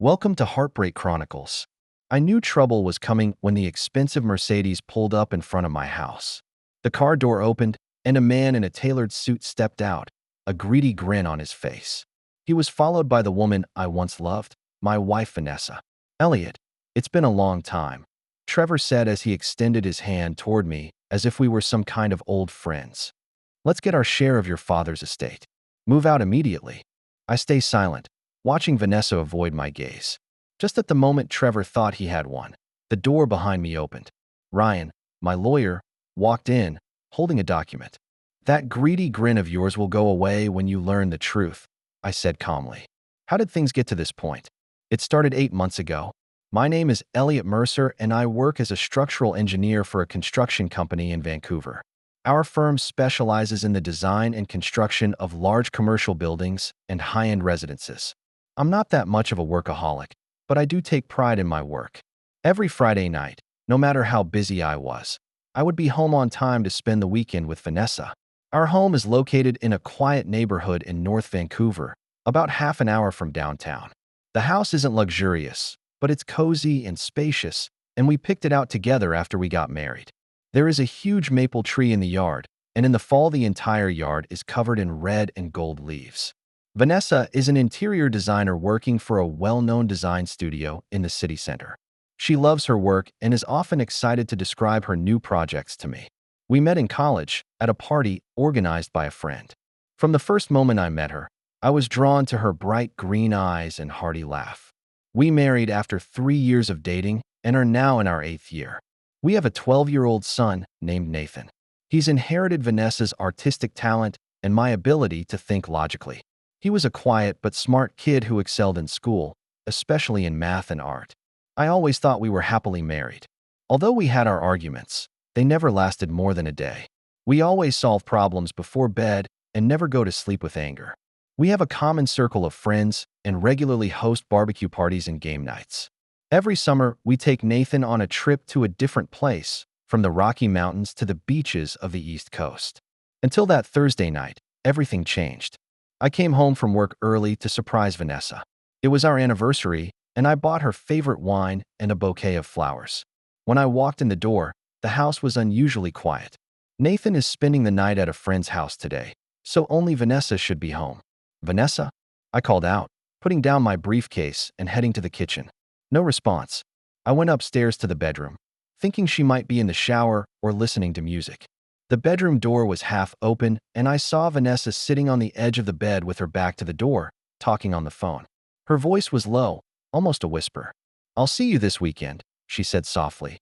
Welcome to Heartbreak Chronicles. I knew trouble was coming when the expensive Mercedes pulled up in front of my house. The car door opened, and a man in a tailored suit stepped out, a greedy grin on his face. He was followed by the woman I once loved, my wife Vanessa. "Elliot, it's been a long time," Trevor said as he extended his hand toward me as if we were some kind of old friends. "Let's get our share of your father's estate. Move out immediately." I stay silent, watching Vanessa avoid my gaze. Just at the moment Trevor thought he had won, the door behind me opened. Ryan, my lawyer, walked in, holding a document. "That greedy grin of yours will go away when you learn the truth," I said calmly. "How did things get to this point?" "It started 8 months ago. My name is Elliot Mercer, and I work as a structural engineer for a construction company in Vancouver. Our firm specializes in the design and construction of large commercial buildings and high-end residences. I'm not that much of a workaholic, but I do take pride in my work. Every Friday night, no matter how busy I was, I would be home on time to spend the weekend with Vanessa. Our home is located in a quiet neighborhood in North Vancouver, about half an hour from downtown. The house isn't luxurious, but it's cozy and spacious, and we picked it out together after we got married. There is a huge maple tree in the yard, and in the fall the entire yard is covered in red and gold leaves. Vanessa is an interior designer working for a well-known design studio in the city center. She loves her work and is often excited to describe her new projects to me. We met in college, at a party organized by a friend. From the first moment I met her, I was drawn to her bright green eyes and hearty laugh. We married after 3 years of dating and are now in our 8th year. We have a 12-year-old son named Nathan. He's inherited Vanessa's artistic talent and my ability to think logically. He was a quiet but smart kid who excelled in school, especially in math and art. I always thought we were happily married. Although we had our arguments, they never lasted more than a day. We always solve problems before bed and never go to sleep with anger. We have a common circle of friends and regularly host barbecue parties and game nights. Every summer, we take Nathan on a trip to a different place, from the Rocky Mountains to the beaches of the East Coast. Until that Thursday night, everything changed. I came home from work early to surprise Vanessa. It was our anniversary, and I bought her favorite wine and a bouquet of flowers. When I walked in the door, the house was unusually quiet. "Nathan is spending the night at a friend's house today, so only Vanessa should be home." "Vanessa?" I called out, putting down my briefcase and heading to the kitchen. No response. I went upstairs to the bedroom, thinking she might be in the shower or listening to music. The bedroom door was half open, and I saw Vanessa sitting on the edge of the bed with her back to the door, talking on the phone. Her voice was low, almost a whisper. "I'll see you this weekend," she said softly.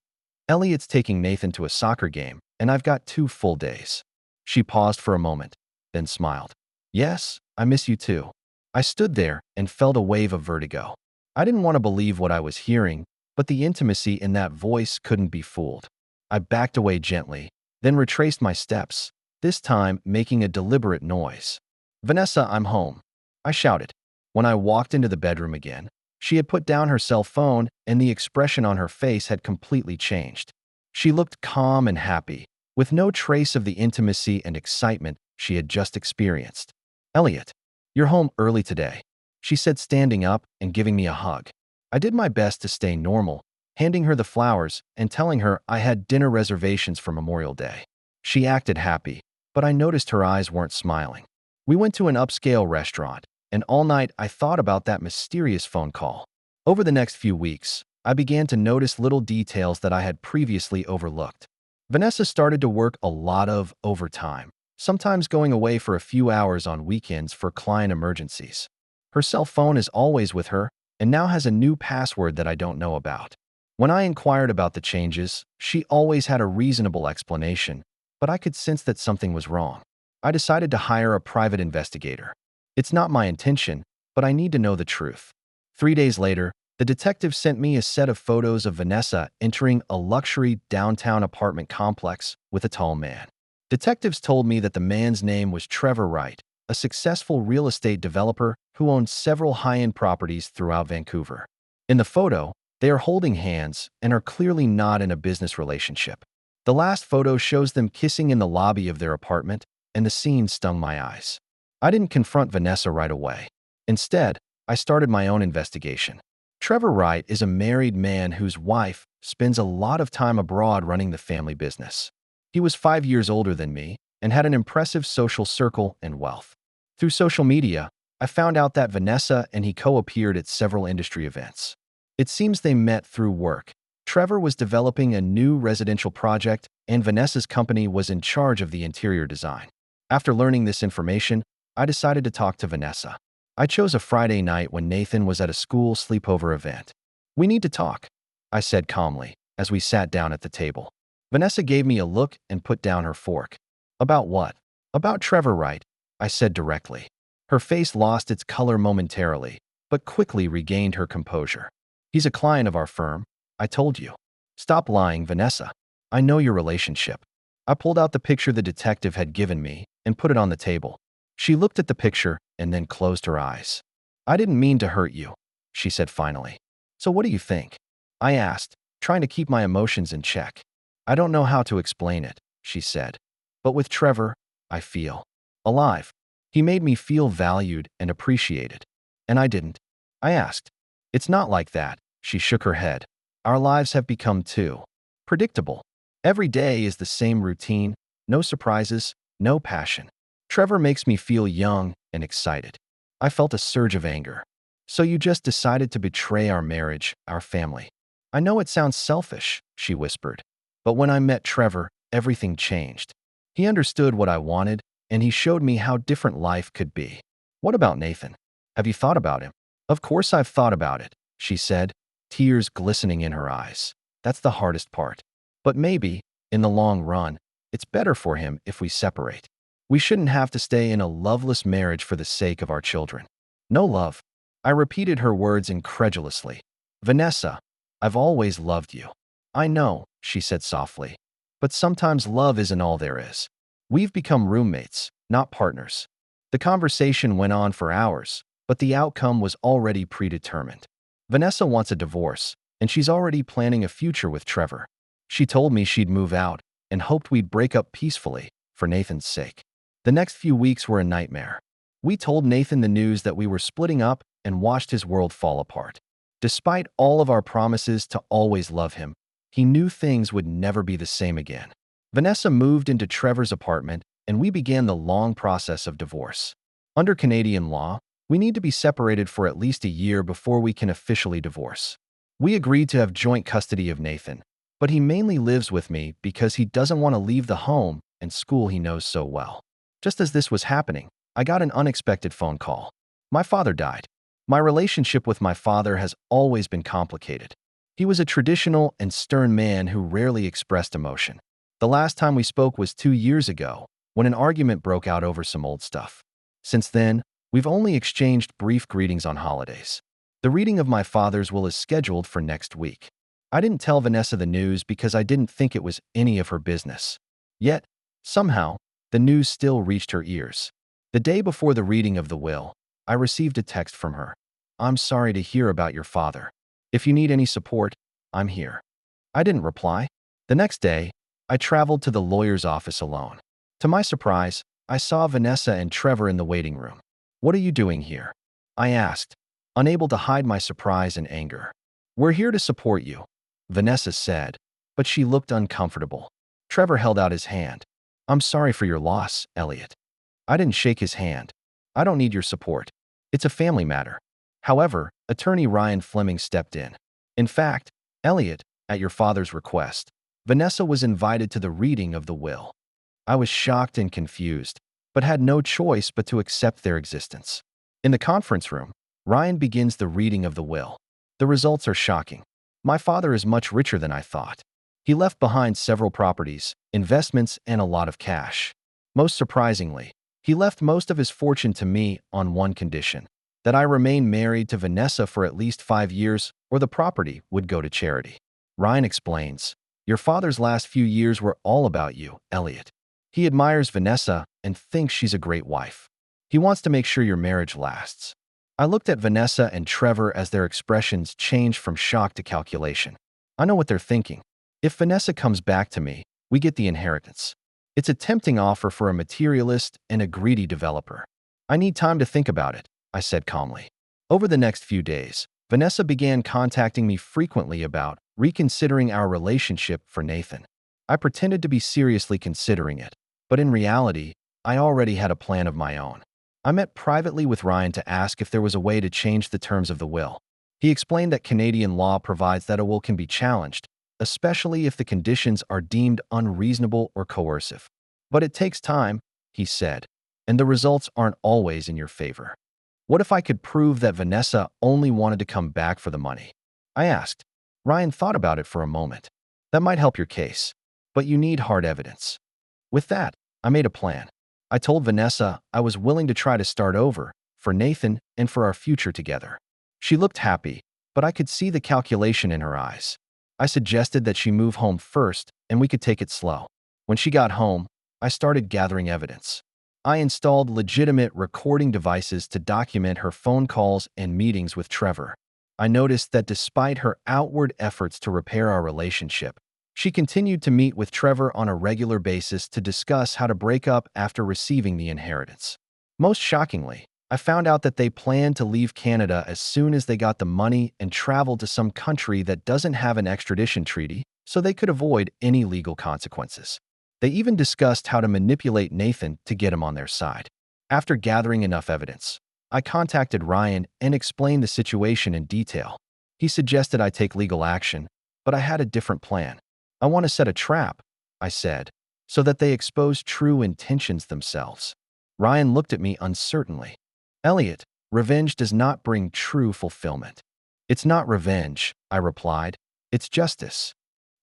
"Elliot's taking Nathan to a soccer game, and I've got 2 full days." She paused for a moment, then smiled. "Yes, I miss you too." I stood there and felt a wave of vertigo. I didn't want to believe what I was hearing, but the intimacy in that voice couldn't be fooled. I backed away gently, then retraced my steps, this time making a deliberate noise. "Vanessa, I'm home," I shouted. When I walked into the bedroom again, she had put down her cell phone and the expression on her face had completely changed. She looked calm and happy, with no trace of the intimacy and excitement she had just experienced. "Elliot, you're home early today," she said, standing up and giving me a hug. I did my best to stay normal, handing her the flowers and telling her I had dinner reservations for Memorial Day. She acted happy, but I noticed her eyes weren't smiling. We went to an upscale restaurant, and all night I thought about that mysterious phone call. Over the next few weeks, I began to notice little details that I had previously overlooked. Vanessa started to work a lot of overtime, sometimes going away for a few hours on weekends for client emergencies. Her cell phone is always with her and now has a new password that I don't know about. When I inquired about the changes, she always had a reasonable explanation, but I could sense that something was wrong. I decided to hire a private investigator. It's not my intention, but I need to know the truth. 3 days later, the detective sent me a set of photos of Vanessa entering a luxury downtown apartment complex with a tall man. Detectives told me that the man's name was Trevor Wright, a successful real estate developer who owns several high-end properties throughout Vancouver. In the photo, they are holding hands and are clearly not in a business relationship. The last photo shows them kissing in the lobby of their apartment, and the scene stung my eyes. I didn't confront Vanessa right away. Instead, I started my own investigation. Trevor Wright is a married man whose wife spends a lot of time abroad running the family business. He was 5 years older than me and had an impressive social circle and wealth. Through social media, I found out that Vanessa and he co-appeared at several industry events. It seems they met through work. Trevor was developing a new residential project, and Vanessa's company was in charge of the interior design. After learning this information, I decided to talk to Vanessa. I chose a Friday night when Nathan was at a school sleepover event. "We need to talk," I said calmly, as we sat down at the table. Vanessa gave me a look and put down her fork. "About what?" "About Trevor Wright," I said directly. Her face lost its color momentarily, but quickly regained her composure. "He's a client of our firm, I told you." "Stop lying, Vanessa. I know your relationship." I pulled out the picture the detective had given me and put it on the table. She looked at the picture and then closed her eyes. "I didn't mean to hurt you," she said finally. "So what do you think?" I asked, trying to keep my emotions in check. "I don't know how to explain it," she said. "But with Trevor, I feel alive. He made me feel valued and appreciated. And I didn't." I asked. "It's not like that," she shook her head. "Our lives have become too predictable. Every day is the same routine, no surprises, no passion. Trevor makes me feel young and excited." I felt a surge of anger. "So you just decided to betray our marriage, our family?" "I know it sounds selfish," she whispered. "But when I met Trevor, everything changed. He understood what I wanted, and he showed me how different life could be." "What about Nathan? Have you thought about him?" "Of course I've thought about it," she said, tears glistening in her eyes. "That's the hardest part. But maybe, in the long run, it's better for him if we separate. We shouldn't have to stay in a loveless marriage for the sake of our children." "No love." I repeated her words incredulously. "Vanessa, I've always loved you." "I know," she said softly. "But sometimes love isn't all there is. We've become roommates, not partners." The conversation went on for hours, but the outcome was already predetermined. Vanessa wants a divorce, and she's already planning a future with Trevor. She told me she'd move out and hoped we'd break up peacefully for Nathan's sake. The next few weeks were a nightmare. We told Nathan the news that we were splitting up and watched his world fall apart. Despite all of our promises to always love him, he knew things would never be the same again. Vanessa moved into Trevor's apartment, and we began the long process of divorce. Under Canadian law, we need to be separated for at least a year before we can officially divorce. We agreed to have joint custody of Nathan, but he mainly lives with me because he doesn't want to leave the home and school he knows so well. Just as this was happening, I got an unexpected phone call. My father died. My relationship with my father has always been complicated. He was a traditional and stern man who rarely expressed emotion. The last time we spoke was 2 years ago, when an argument broke out over some old stuff. Since then, we've only exchanged brief greetings on holidays. The reading of my father's will is scheduled for next week. I didn't tell Vanessa the news because I didn't think it was any of her business. Yet, somehow, the news still reached her ears. The day before the reading of the will, I received a text from her. "I'm sorry to hear about your father. If you need any support, I'm here." I didn't reply. The next day, I traveled to the lawyer's office alone. To my surprise, I saw Vanessa and Trevor in the waiting room. "What are you doing here?" I asked, unable to hide my surprise and anger. "We're here to support you," Vanessa said, but she looked uncomfortable. Trevor held out his hand. "I'm sorry for your loss, Elliot." I didn't shake his hand. "I don't need your support. It's a family matter." However, attorney Ryan Fleming stepped in. "In fact, Elliot, at your father's request, Vanessa was invited to the reading of the will." I was shocked and confused, but had no choice but to accept their existence. In the conference room, Ryan begins the reading of the will. The results are shocking. My father is much richer than I thought. He left behind several properties, investments, and a lot of cash. Most surprisingly, he left most of his fortune to me on one condition: that I remain married to Vanessa for at least 5 years, or the property would go to charity. Ryan explains, "Your father's last few years were all about you, Elliot. He admires Vanessa and thinks she's a great wife. He wants to make sure your marriage lasts." I looked at Vanessa and Trevor as their expressions changed from shock to calculation. I know what they're thinking. If Vanessa comes back to me, we get the inheritance. It's a tempting offer for a materialist and a greedy developer. "I need time to think about it," I said calmly. Over the next few days, Vanessa began contacting me frequently about reconsidering our relationship for Nathan. I pretended to be seriously considering it, but in reality, I already had a plan of my own. I met privately with Ryan to ask if there was a way to change the terms of the will. He explained that Canadian law provides that a will can be challenged, especially if the conditions are deemed unreasonable or coercive. But it takes time, he said, and the results aren't always in your favor. What if I could prove that Vanessa only wanted to come back for the money? I asked. Ryan thought about it for a moment. That might help your case, but you need hard evidence. With that, I made a plan. I told Vanessa I was willing to try to start over, for Nathan and for our future together. She looked happy, but I could see the calculation in her eyes. I suggested that she move home first and we could take it slow. When she got home, I started gathering evidence. I installed legitimate recording devices to document her phone calls and meetings with Trevor. I noticed that despite her outward efforts to repair our relationship, she continued to meet with Trevor on a regular basis to discuss how to break up after receiving the inheritance. Most shockingly, I found out that they planned to leave Canada as soon as they got the money and travel to some country that doesn't have an extradition treaty, so they could avoid any legal consequences. They even discussed how to manipulate Nathan to get him on their side. After gathering enough evidence, I contacted Ryan and explained the situation in detail. He suggested I take legal action, but I had a different plan. I want to set a trap, I said, so that they expose true intentions themselves. Ryan looked at me uncertainly. Elliot, revenge does not bring true fulfillment. It's not revenge, I replied. It's justice.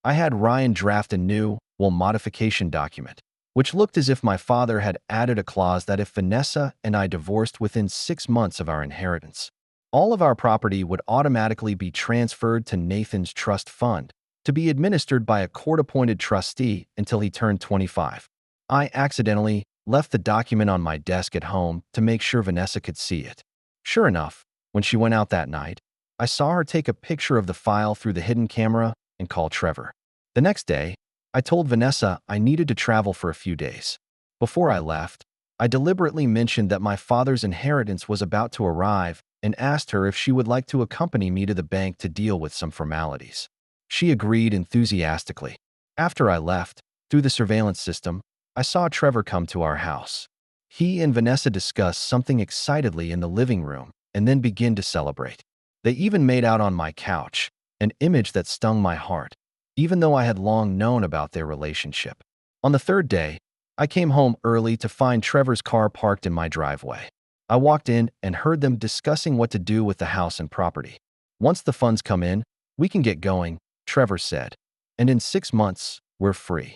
I had Ryan draft a new will modification document, which looked as if my father had added a clause that if Vanessa and I divorced within 6 months of our inheritance, all of our property would automatically be transferred to Nathan's trust fund, to be administered by a court-appointed trustee until he turned 25. I accidentally left the document on my desk at home to make sure Vanessa could see it. Sure enough, when she went out that night, I saw her take a picture of the file through the hidden camera and call Trevor. The next day, I told Vanessa I needed to travel for a few days. Before I left, I deliberately mentioned that my father's inheritance was about to arrive and asked her if she would like to accompany me to the bank to deal with some formalities. She agreed enthusiastically. After I left, through the surveillance system, I saw Trevor come to our house. He and Vanessa discussed something excitedly in the living room and then begin to celebrate. They even made out on my couch, an image that stung my heart, even though I had long known about their relationship. On the third day, I came home early to find Trevor's car parked in my driveway. I walked in and heard them discussing what to do with the house and property. Once the funds come in, we can get going, Trevor said, and in 6 months, we're free.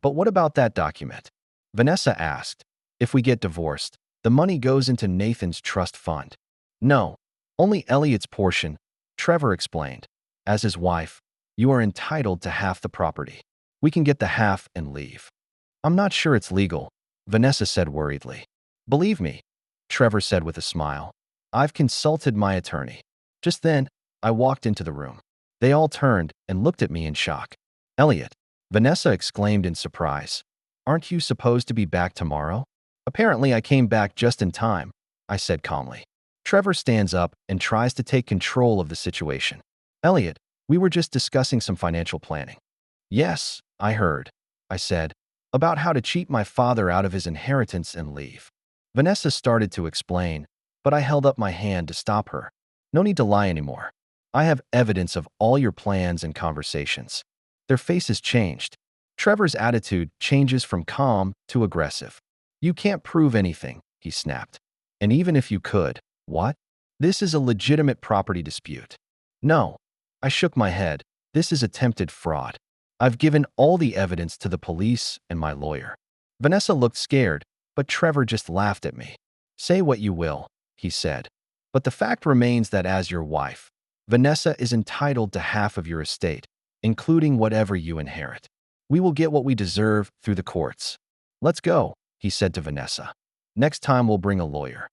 But what about that document? Vanessa asked. If we get divorced, the money goes into Nathan's trust fund. No, only Elliot's portion, Trevor explained. As his wife, you are entitled to half the property. We can get the half and leave. I'm not sure it's legal, Vanessa said worriedly. Believe me, Trevor said with a smile. I've consulted my attorney. Just then, I walked into the room. They all turned and looked at me in shock. Elliot, Vanessa exclaimed in surprise. Aren't you supposed to be back tomorrow? Apparently, I came back just in time, I said calmly. Trevor stands up and tries to take control of the situation. Elliot, we were just discussing some financial planning. Yes, I heard, I said, about how to cheat my father out of his inheritance and leave. Vanessa started to explain, but I held up my hand to stop her. No need to lie anymore. I have evidence of all your plans and conversations. Their faces changed. Trevor's attitude changes from calm to aggressive. You can't prove anything, he snapped. And even if you could, what? This is a legitimate property dispute. No. I shook my head. This is attempted fraud. I've given all the evidence to the police and my lawyer. Vanessa looked scared, but Trevor just laughed at me. Say what you will, he said. But the fact remains that as your wife, Vanessa is entitled to half of your estate, including whatever you inherit. We will get what we deserve through the courts. Let's go, he said to Vanessa. Next time we'll bring a lawyer.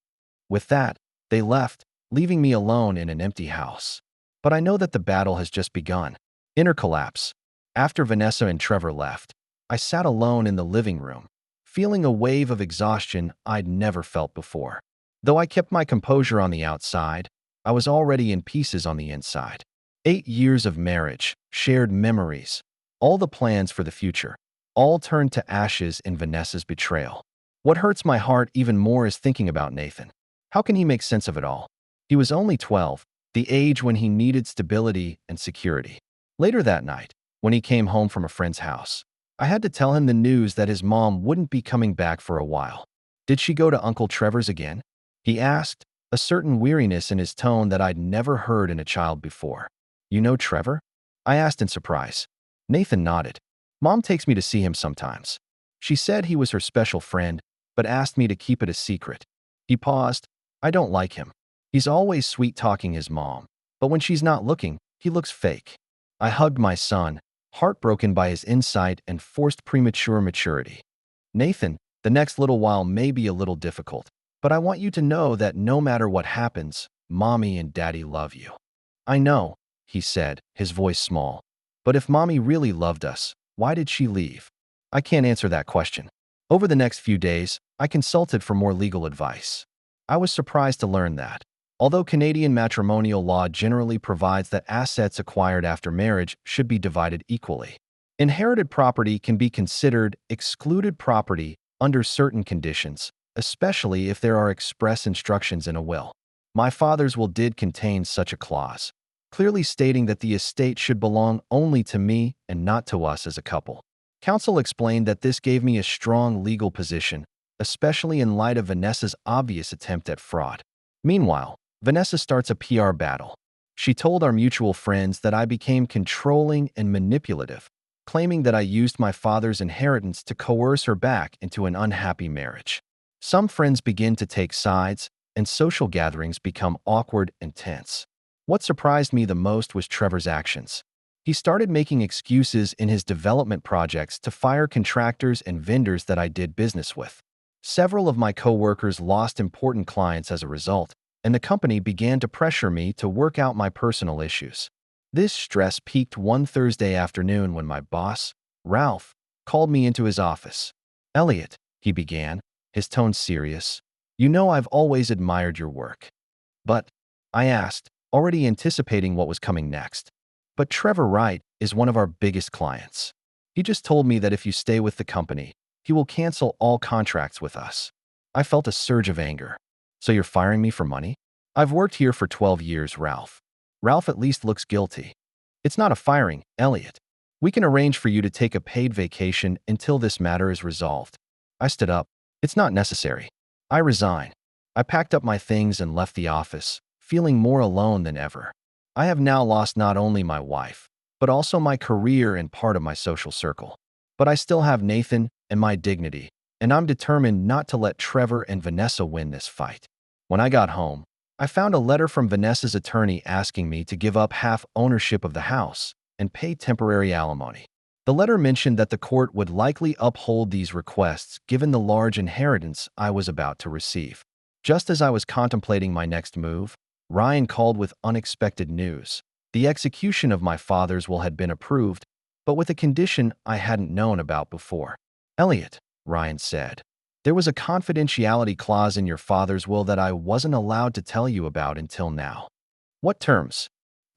With that, they left, leaving me alone in an empty house. But I know that the battle has just begun. Inner collapse. After Vanessa and Trevor left, I sat alone in the living room, feeling a wave of exhaustion I'd never felt before. Though I kept my composure on the outside, I was already in pieces on the inside. 8 years of marriage, shared memories, all the plans for the future, all turned to ashes in Vanessa's betrayal. What hurts my heart even more is thinking about Nathan. How can he make sense of it all? He was only 12, the age when he needed stability and security. Later that night, when he came home from a friend's house, I had to tell him the news that his mom wouldn't be coming back for a while. Did she go to Uncle Trevor's again? He asked, a certain weariness in his tone that I'd never heard in a child before. You know Trevor? I asked in surprise. Nathan nodded. Mom takes me to see him sometimes. She said he was her special friend, but asked me to keep it a secret. He paused. I don't like him. He's always sweet-talking his mom, but when she's not looking, he looks fake. I hugged my son, heartbroken by his insight and forced premature maturity. Nathan, the next little while may be a little difficult, but I want you to know that no matter what happens, Mommy and Daddy love you. I know, he said, his voice small. But if Mommy really loved us, why did she leave? I can't answer that question. Over the next few days, I consulted for more legal advice. I was surprised to learn that, although Canadian matrimonial law generally provides that assets acquired after marriage should be divided equally, inherited property can be considered excluded property under certain conditions, especially if there are express instructions in a will. My father's will did contain such a clause, clearly stating that the estate should belong only to me and not to us as a couple. Counsel explained that this gave me a strong legal position, especially in light of Vanessa's obvious attempt at fraud. Meanwhile, Vanessa starts a PR battle. She told our mutual friends that I became controlling and manipulative, claiming that I used my father's inheritance to coerce her back into an unhappy marriage. Some friends begin to take sides, and social gatherings become awkward and tense. What surprised me the most was Trevor's actions. He started making excuses in his development projects to fire contractors and vendors that I did business with. Several of my co-workers lost important clients as a result, and the company began to pressure me to work out my personal issues. This stress peaked one Thursday afternoon when my boss, Ralph, called me into his office. Elliot, he began, his tone serious, you know I've always admired your work. But, I asked, already anticipating what was coming next. But Trevor Wright is one of our biggest clients. He just told me that if you stay with the company, he will cancel all contracts with us. I felt a surge of anger. So you're firing me for money? I've worked here for 12 years, Ralph. Ralph at least looks guilty. It's not a firing, Elliot. We can arrange for you to take a paid vacation until this matter is resolved. I stood up. It's not necessary. I resign. I packed up my things and left the office, feeling more alone than ever. I have now lost not only my wife, but also my career and part of my social circle. But I still have Nathan and my dignity, and I'm determined not to let Trevor and Vanessa win this fight. When I got home, I found a letter from Vanessa's attorney asking me to give up half ownership of the house and pay temporary alimony. The letter mentioned that the court would likely uphold these requests given the large inheritance I was about to receive. Just as I was contemplating my next move, Ryan called with unexpected news. The execution of my father's will had been approved, but with a condition I hadn't known about before. Elliot, Ryan said, there was a confidentiality clause in your father's will that I wasn't allowed to tell you about until now. What terms?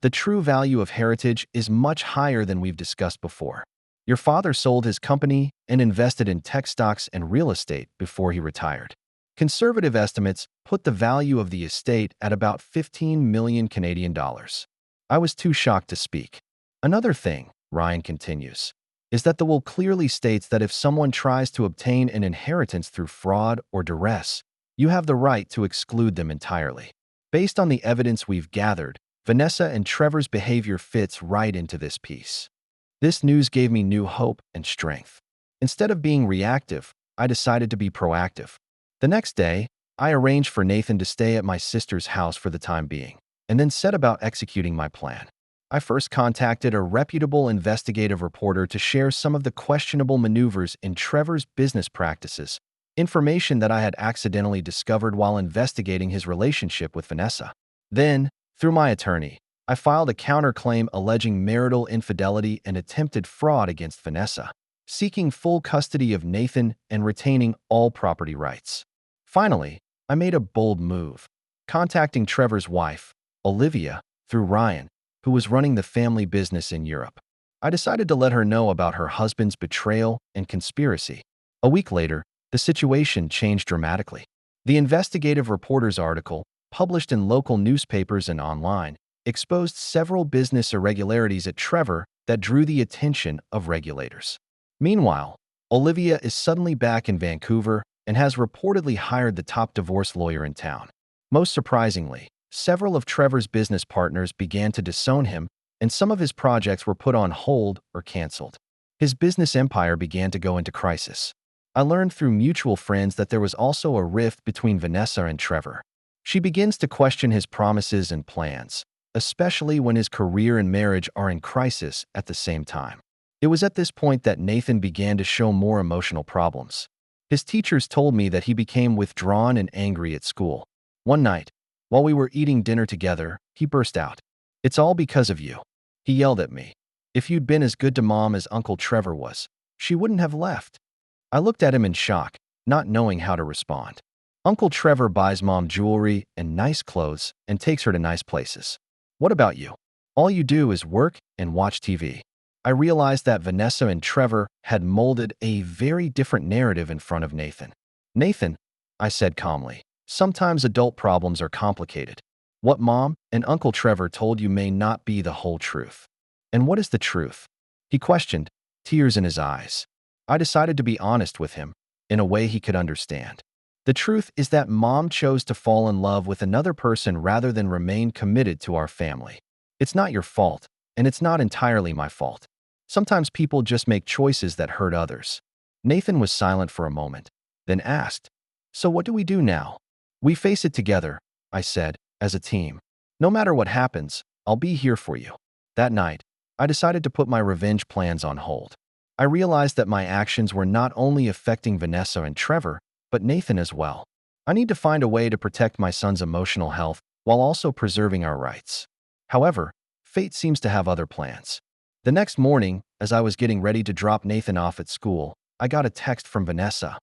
The true value of heritage is much higher than we've discussed before. Your father sold his company and invested in tech stocks and real estate before he retired. Conservative estimates put the value of the estate at about 15 million Canadian dollars. I was too shocked to speak. Another thing, Ryan continues, is that the will clearly states that if someone tries to obtain an inheritance through fraud or duress, you have the right to exclude them entirely. Based on the evidence we've gathered, Vanessa and Trevor's behavior fits right into this piece. This news gave me new hope and strength. Instead of being reactive, I decided to be proactive. The next day, I arranged for Nathan to stay at my sister's house for the time being, and then set about executing my plan. I first contacted a reputable investigative reporter to share some of the questionable maneuvers in Trevor's business practices, information that I had accidentally discovered while investigating his relationship with Vanessa. Then, through my attorney, I filed a counterclaim alleging marital infidelity and attempted fraud against Vanessa, seeking full custody of Nathan and retaining all property rights. Finally, I made a bold move, contacting Trevor's wife, Olivia, through Ryan, who was running the family business in Europe. I decided to let her know about her husband's betrayal and conspiracy. A week later, the situation changed dramatically. The investigative reporter's article, published in local newspapers and online, exposed several business irregularities at Trevor that drew the attention of regulators. Meanwhile, Olivia is suddenly back in Vancouver and has reportedly hired the top divorce lawyer in town. Most surprisingly, several of Trevor's business partners began to disown him, and some of his projects were put on hold or canceled. His business empire began to go into crisis. I learned through mutual friends that there was also a rift between Vanessa and Trevor. She begins to question his promises and plans, especially when his career and marriage are in crisis at the same time. It was at this point that Nathan began to show more emotional problems. His teachers told me that he became withdrawn and angry at school. One night, while we were eating dinner together, he burst out, "It's all because of you." He yelled at me. "If you'd been as good to Mom as Uncle Trevor was, she wouldn't have left." I looked at him in shock, not knowing how to respond. Uncle Trevor buys Mom jewelry and nice clothes and takes her to nice places. What about you? All you do is work and watch TV. I realized that Vanessa and Trevor had molded a very different narrative in front of Nathan. "Nathan," I said calmly, "sometimes adult problems are complicated. What Mom and Uncle Trevor told you may not be the whole truth." "And what is the truth?" he questioned, tears in his eyes. I decided to be honest with him, in a way he could understand. "The truth is that Mom chose to fall in love with another person rather than remain committed to our family. It's not your fault, and it's not entirely my fault. Sometimes people just make choices that hurt others." Nathan was silent for a moment, then asked, "So what do we do now?" "We face it together," I said, "as a team. No matter what happens, I'll be here for you." That night, I decided to put my revenge plans on hold. I realized that my actions were not only affecting Vanessa and Trevor, but Nathan as well. I need to find a way to protect my son's emotional health while also preserving our rights. However, fate seems to have other plans. The next morning, as I was getting ready to drop Nathan off at school, I got a text from Vanessa.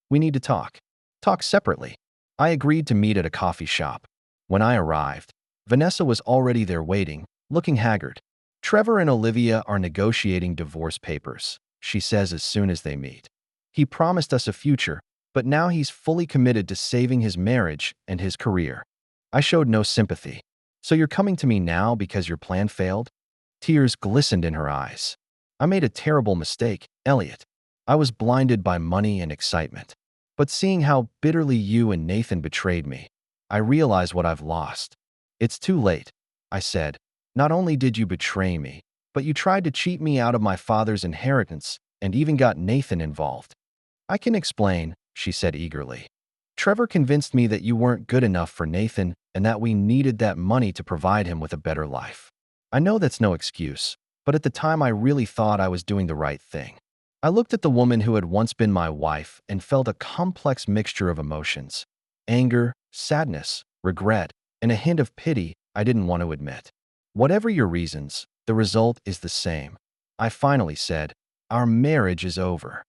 "We need to talk." Talk separately. I agreed to meet at a coffee shop. When I arrived, Vanessa was already there waiting, looking haggard. "Trevor and Olivia are negotiating divorce papers," she says as soon as they meet. "He promised us a future, but now he's fully committed to saving his marriage and his career." I showed no sympathy. "So you're coming to me now because your plan failed?" Tears glistened in her eyes. "I made a terrible mistake, Elliot. I was blinded by money and excitement. But seeing how bitterly you and Nathan betrayed me, I realize what I've lost." "It's too late," I said. "Not only did you betray me, but you tried to cheat me out of my father's inheritance and even got Nathan involved." "I can explain," she said eagerly. "Trevor convinced me that you weren't good enough for Nathan and that we needed that money to provide him with a better life. I know that's no excuse, but at the time I really thought I was doing the right thing." I looked at the woman who had once been my wife and felt a complex mixture of emotions: anger, sadness, regret, and a hint of pity I didn't want to admit. "Whatever your reasons, the result is the same," I finally said. "Our marriage is over."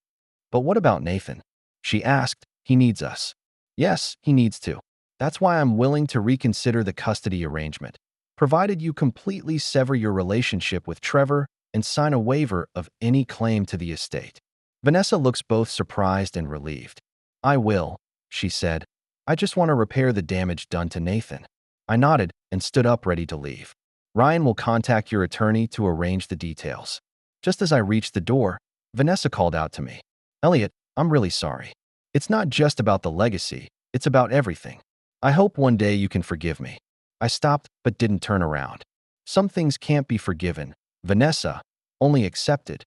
"But what about Nathan?" she asked. "He needs us." "Yes, he needs to. That's why I'm willing to reconsider the custody arrangement, provided you completely sever your relationship with Trevor and sign a waiver of any claim to the estate." Vanessa looks both surprised and relieved. "I will," she said. "I just want to repair the damage done to Nathan." I nodded and stood up ready to leave. "Ryan will contact your attorney to arrange the details." Just as I reached the door, Vanessa called out to me, "Elliot, I'm really sorry. It's not just about the legacy, it's about everything. I hope one day you can forgive me." I stopped but didn't turn around. Some things can't be forgiven, Vanessa, only accepted.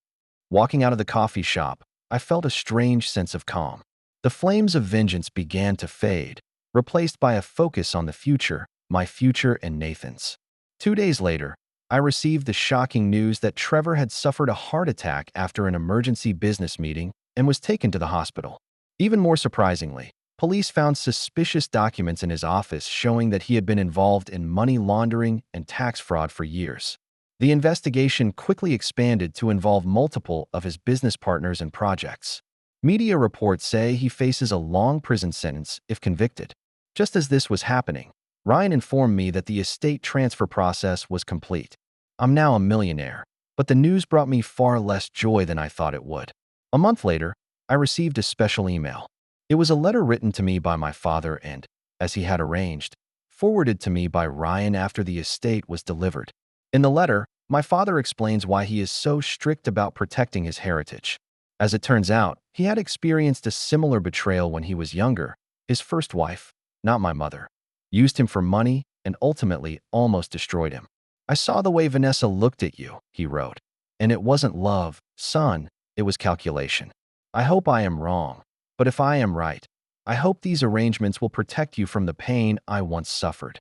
Walking out of the coffee shop, I felt a strange sense of calm. The flames of vengeance began to fade, replaced by a focus on the future, my future and Nathan's. 2 days later, I received the shocking news that Trevor had suffered a heart attack after an emergency business meeting and was taken to the hospital. Even more surprisingly, police found suspicious documents in his office showing that he had been involved in money laundering and tax fraud for years. The investigation quickly expanded to involve multiple of his business partners and projects. Media reports say he faces a long prison sentence if convicted. Just as this was happening, Ryan informed me that the estate transfer process was complete. I'm now a millionaire, but the news brought me far less joy than I thought it would. A month later, I received a special email. It was a letter written to me by my father and, as he had arranged, forwarded to me by Ryan after the estate was delivered. In the letter, my father explains why he is so strict about protecting his heritage. As it turns out, he had experienced a similar betrayal when he was younger. His first wife, not my mother, used him for money and ultimately almost destroyed him. I saw the way Vanessa looked at you, he wrote. And it wasn't love, son, it was calculation. I hope I am wrong, but if I am right, I hope these arrangements will protect you from the pain I once suffered.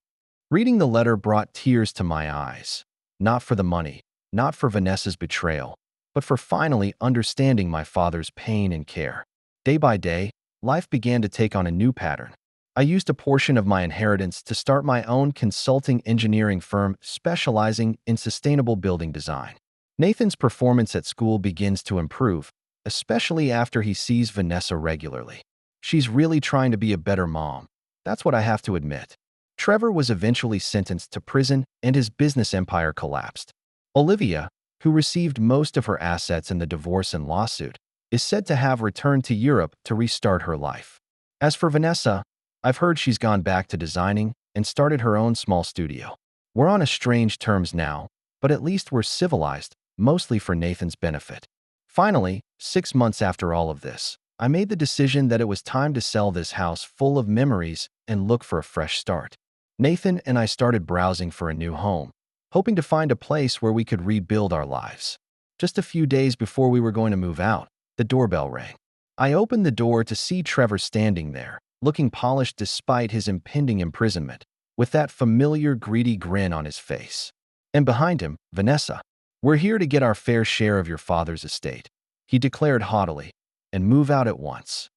Reading the letter brought tears to my eyes. Not for the money, not for Vanessa's betrayal, but for finally understanding my father's pain and care. Day by day, life began to take on a new pattern. I used a portion of my inheritance to start my own consulting engineering firm specializing in sustainable building design. Nathan's performance at school begins to improve, especially after he sees Vanessa regularly. She's really trying to be a better mom. That's what I have to admit. Trevor was eventually sentenced to prison and his business empire collapsed. Olivia, who received most of her assets in the divorce and lawsuit, is said to have returned to Europe to restart her life. As for Vanessa, I've heard she's gone back to designing and started her own small studio. We're on estranged terms now, but at least we're civilized, mostly for Nathan's benefit. Finally, 6 months after all of this, I made the decision that it was time to sell this house full of memories and look for a fresh start. Nathan and I started browsing for a new home, hoping to find a place where we could rebuild our lives. Just a few days before we were going to move out, the doorbell rang. I opened the door to see Trevor standing there, looking polished despite his impending imprisonment, with that familiar greedy grin on his face. And behind him, Vanessa. "We're here to get our fair share of your father's estate," he declared haughtily, "and move out at once."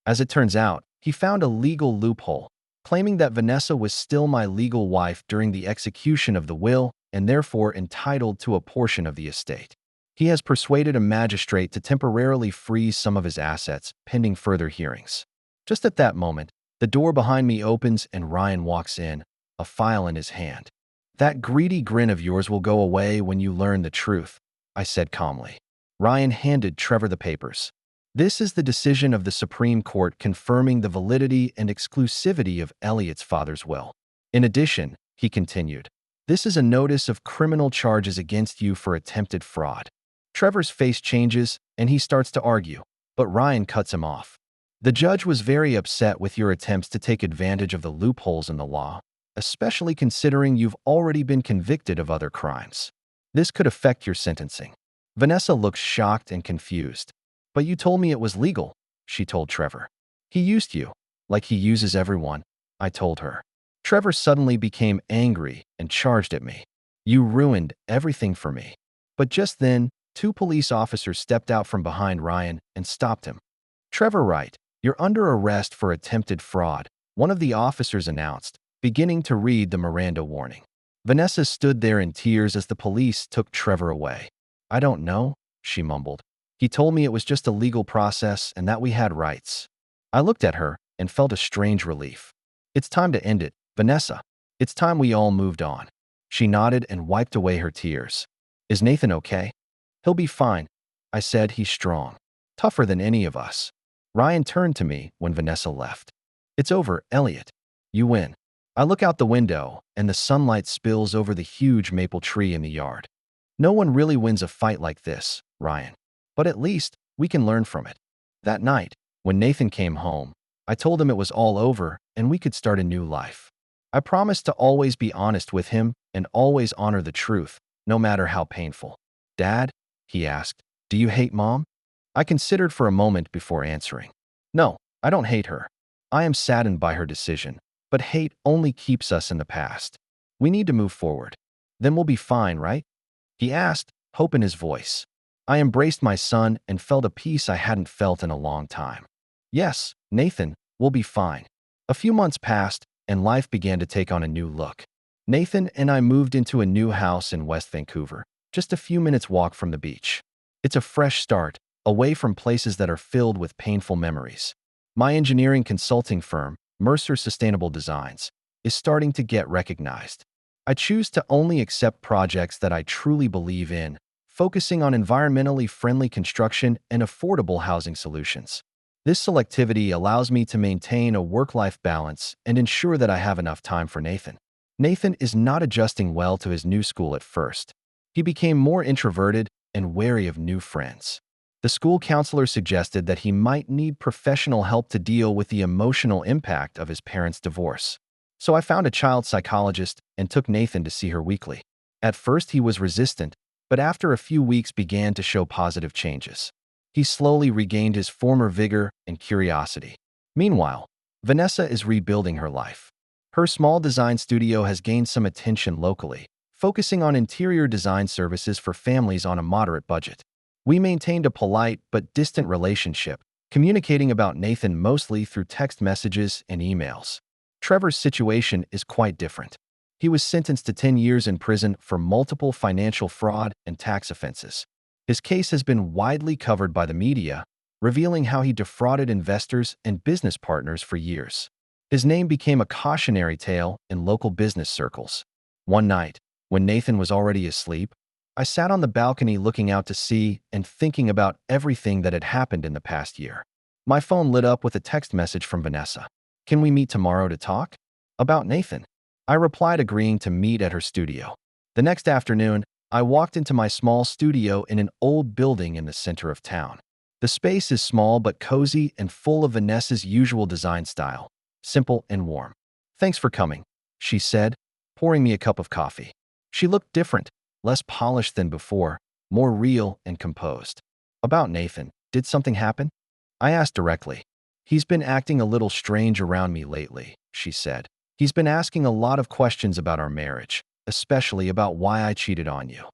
As it turns out, he found a legal loophole, claiming that Vanessa was still my legal wife during the execution of the will and therefore entitled to a portion of the estate. He has persuaded a magistrate to temporarily freeze some of his assets pending further hearings. Just at that moment, the door behind me opens and Ryan walks in, a file in his hand. "That greedy grin of yours will go away when you learn the truth," I said calmly. Ryan handed Trevor the papers. "This is the decision of the Supreme Court confirming the validity and exclusivity of Elliot's father's will. In addition," he continued, "this is a notice of criminal charges against you for attempted fraud." Trevor's face changes and he starts to argue, but Ryan cuts him off. "The judge was very upset with your attempts to take advantage of the loopholes in the law, especially considering you've already been convicted of other crimes. This could affect your sentencing." Vanessa looks shocked and confused. "But you told me it was legal," she told Trevor. "He used you, like he uses everyone," I told her. Trevor suddenly became angry and charged at me. "You ruined everything for me." But just then, 2 police officers stepped out from behind Ryan and stopped him. "Trevor Wright, you're under arrest for attempted fraud," one of the officers announced, beginning to read the Miranda warning. Vanessa stood there in tears as the police took Trevor away. "I don't know," she mumbled. "He told me it was just a legal process and that we had rights." I looked at her and felt a strange relief. "It's time to end it, Vanessa. It's time we all moved on." She nodded and wiped away her tears. "Is Nathan okay?" "He'll be fine," I said. "He's strong. Tougher than any of us." Ryan turned to me when Vanessa left. "It's over, Elliot. You win." I look out the window, and the sunlight spills over the huge maple tree in the yard. "No one really wins a fight like this, Ryan. But at least we can learn from it." That night, when Nathan came home, I told him it was all over and we could start a new life. I promised to always be honest with him and always honor the truth, no matter how painful. "Dad," he asked, "do you hate Mom?" I considered for a moment before answering. "No, I don't hate her. I am saddened by her decision, but hate only keeps us in the past. We need to move forward. Then we'll be fine, right?" he asked, hope in his voice. I embraced my son and felt a peace I hadn't felt in a long time. "Yes, Nathan, we'll be fine." A few months passed, and life began to take on a new look. Nathan and I moved into a new house in West Vancouver, just a few minutes' walk from the beach. It's a fresh start, away from places that are filled with painful memories. My engineering consulting firm, Mercer Sustainable Designs, is starting to get recognized. I choose to only accept projects that I truly believe in, focusing on environmentally friendly construction and affordable housing solutions. This selectivity allows me to maintain a work-life balance and ensure that I have enough time for Nathan. Nathan is not adjusting well to his new school at first. He became more introverted and wary of new friends. The school counselor suggested that he might need professional help to deal with the emotional impact of his parents' divorce. So I found a child psychologist and took Nathan to see her weekly. At first he was resistant, but after a few weeks began to show positive changes. He slowly regained his former vigor and curiosity. Meanwhile, Vanessa is rebuilding her life. Her small design studio has gained some attention locally, focusing on interior design services for families on a moderate budget. We maintained a polite but distant relationship, communicating about Nathan mostly through text messages and emails. Trevor's situation is quite different. He was sentenced to 10 years in prison for multiple financial fraud and tax offenses. His case has been widely covered by the media, revealing how he defrauded investors and business partners for years. His name became a cautionary tale in local business circles. One night, when Nathan was already asleep, I sat on the balcony looking out to sea and thinking about everything that had happened in the past year. My phone lit up with a text message from Vanessa. "Can we meet tomorrow to talk?" About Nathan. I replied, agreeing to meet at her studio. The next afternoon, I walked into my small studio in an old building in the center of town. The space is small but cozy and full of Vanessa's usual design style, simple and warm. "Thanks for coming," she said, pouring me a cup of coffee. She looked different, less polished than before, more real and composed. "About Nathan, did something happen?" I asked directly. "He's been acting a little strange around me lately," she said. "He's been asking a lot of questions about our marriage, especially about why I cheated on you."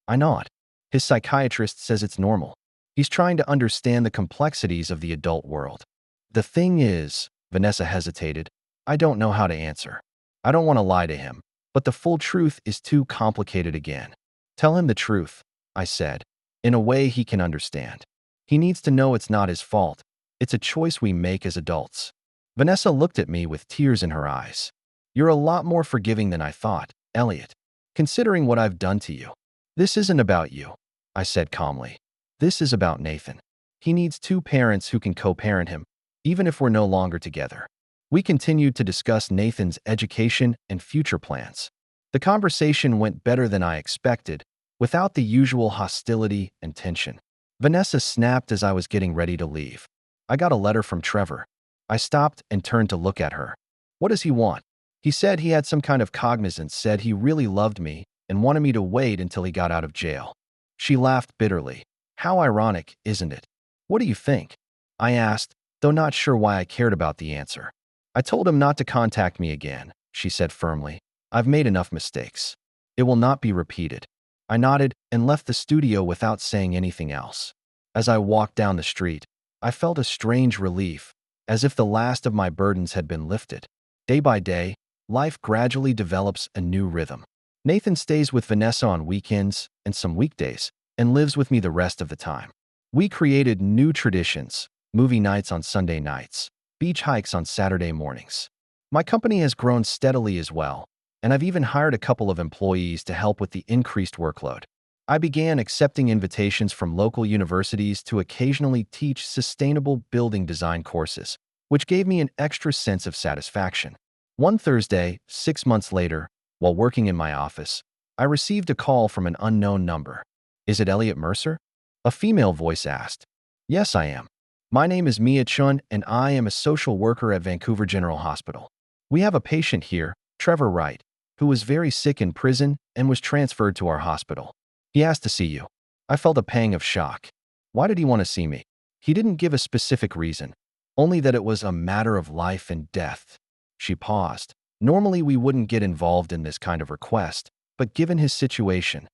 I nod. His psychiatrist says it's normal. He's trying to understand the complexities of the adult world. "The thing is," Vanessa hesitated, "I don't know how to answer. I don't want to lie to him, but the full truth is too complicated again." "Tell him the truth," I said, "in a way he can understand. He needs to know it's not his fault. It's a choice we make as adults." Vanessa looked at me with tears in her eyes. "You're a lot more forgiving than I thought, Elliot, considering what I've done to you." "This isn't about you," I said calmly. "This is about Nathan. He needs two parents who can co-parent him, even if we're no longer together." We continued to discuss Nathan's education and future plans. The conversation went better than I expected, without the usual hostility and tension. Vanessa snapped as I was getting ready to leave. "I got a letter from Trevor." I stopped and turned to look at her. "What does he want?" "He said he had some kind of cognizance, said he really loved me and wanted me to wait until he got out of jail." She laughed bitterly. "How ironic, isn't it?" "What do you think?" I asked, though not sure why I cared about the answer. "I told him not to contact me again," she said firmly. "I've made enough mistakes. It will not be repeated." I nodded and left the studio without saying anything else. As I walked down the street, I felt a strange relief, as if the last of my burdens had been lifted. Day by day, life gradually develops a new rhythm. Nathan stays with Vanessa on weekends and some weekdays, and lives with me the rest of the time. We created new traditions: movie nights on Sunday nights, beach hikes on Saturday mornings. My company has grown steadily as well, and I've even hired a couple of employees to help with the increased workload. I began accepting invitations from local universities to occasionally teach sustainable building design courses, which gave me an extra sense of satisfaction. One Thursday, 6 months later, while working in my office, I received a call from an unknown number. "Is it Elliot Mercer?" A female voice asked. "Yes, I am. My name is Mia Chun, and I am a social worker at Vancouver General Hospital. We have a patient here, Trevor Wright, who was very sick in prison and was transferred to our hospital. He asked to see you." I felt a pang of shock. Why did he want to see me? He didn't give a specific reason, only that it was a matter of life and death. She paused. Normally we wouldn't get involved in this kind of request, but given his situation,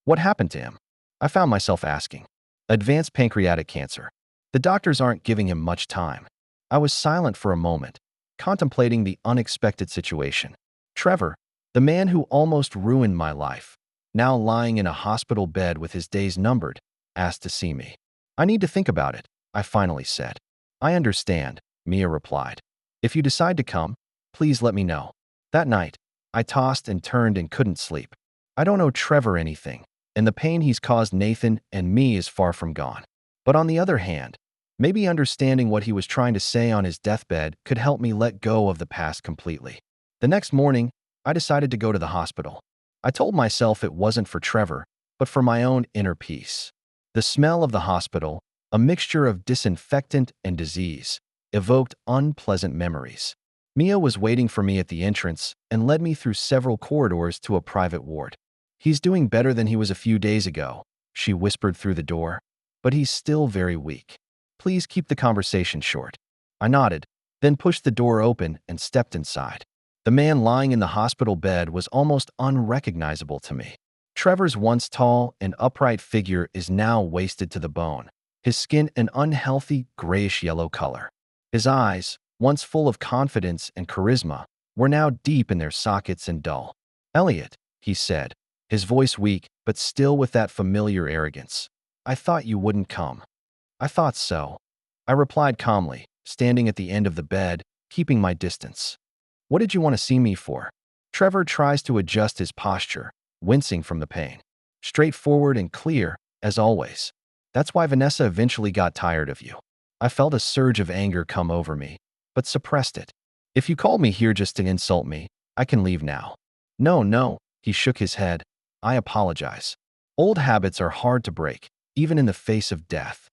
what happened to him? I found myself asking. "Advanced pancreatic cancer. The doctors aren't giving him much time." I was silent for a moment, contemplating the unexpected situation. Trevor, the man who almost ruined my life, now lying in a hospital bed with his days numbered, asked to see me. "I need to think about it," I finally said. "I understand," Mia replied. "If you decide to come, please let me know." That night, I tossed and turned and couldn't sleep. I don't owe Trevor anything, and the pain he's caused Nathan and me is far from gone. But on the other hand, maybe understanding what he was trying to say on his deathbed could help me let go of the past completely. The next morning, I decided to go to the hospital. I told myself it wasn't for Trevor, but for my own inner peace. The smell of the hospital, a mixture of disinfectant and disease, evoked unpleasant memories. Mia was waiting for me at the entrance and led me through several corridors to a private ward. "He's doing better than he was a few days ago," she whispered through the door, "but he's still very weak. Please keep the conversation short." I nodded, then pushed the door open and stepped inside. The man lying in the hospital bed was almost unrecognizable to me. Trevor's once tall and upright figure is now wasted to the bone, his skin an unhealthy grayish-yellow color. His eyes, once full of confidence and charisma, were now deep in their sockets and dull. "Elliot," he said, his voice weak but still with that familiar arrogance. "I thought you wouldn't come." "I thought so," I replied calmly, standing at the end of the bed, keeping my distance. "What did you want to see me for?" Trevor tries to adjust his posture, wincing from the pain. "Straightforward and clear, as always. That's why Vanessa eventually got tired of you." I felt a surge of anger come over me, but suppressed it. "If you called me here just to insult me, I can leave now." "No, no," he shook his head. "I apologize. Old habits are hard to break, even in the face of death."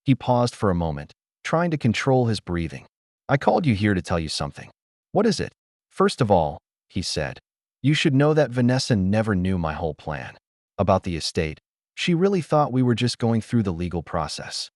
He paused for a moment, trying to control his breathing. "I called you here to tell you something." "What is it?" "First of all," he said, "you should know that Vanessa never knew my whole plan about the estate. She really thought we were just going through the legal process."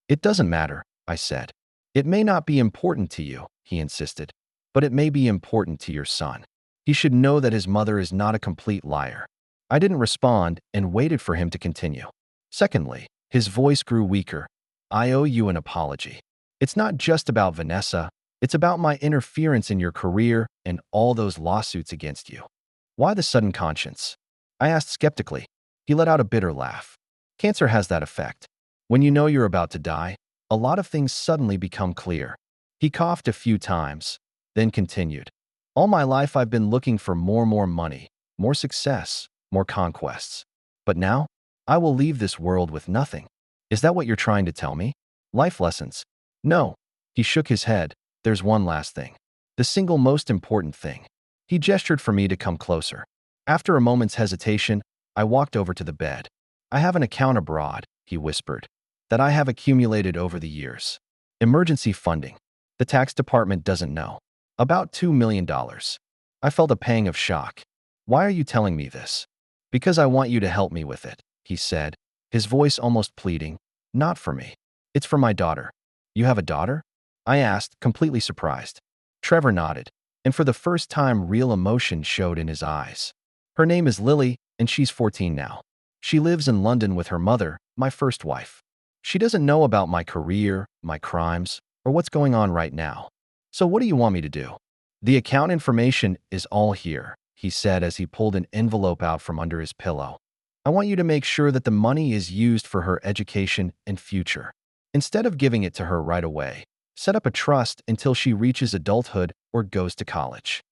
"It doesn't matter," I said. "It may not be important to you," he insisted, "but it may be important to your son. He should know that his mother is not a complete liar." I didn't respond and waited for him to continue. "Secondly," his voice grew weaker, "I owe you an apology. It's not just about Vanessa. It's about my interference in your career and all those lawsuits against you." "Why the sudden conscience?" I asked skeptically. He let out a bitter laugh. "Cancer has that effect. When you know you're about to die, a lot of things suddenly become clear." He coughed a few times, then continued. "All my life I've been looking for more money, more success, more conquests. But now, I will leave this world with nothing." "Is that what you're trying to tell me? Life lessons?" "No." He shook his head. "There's one last thing. The single most important thing." He gestured for me to come closer. After a moment's hesitation, I walked over to the bed. "I have an account abroad," he whispered, "that I have accumulated over the years. Emergency funding. The tax department doesn't know. About $2 million. I felt a pang of shock. "Why are you telling me this?" "Because I want you to help me with it," he said, his voice almost pleading. "Not for me. It's for my daughter." "You have a daughter?" I asked, completely surprised. Trevor nodded, and for the first time real emotion showed in his eyes. "Her name is Lily, and she's 14 now. She lives in London with her mother, my first wife. She doesn't know about my career, my crimes, or what's going on right now. So what do you want me to do?" "The account information is all here," he said as he pulled an envelope out from under his pillow. "I want you to make sure that the money is used for her education and future. Instead of giving it to her right away, set up a trust until she reaches adulthood or goes to college."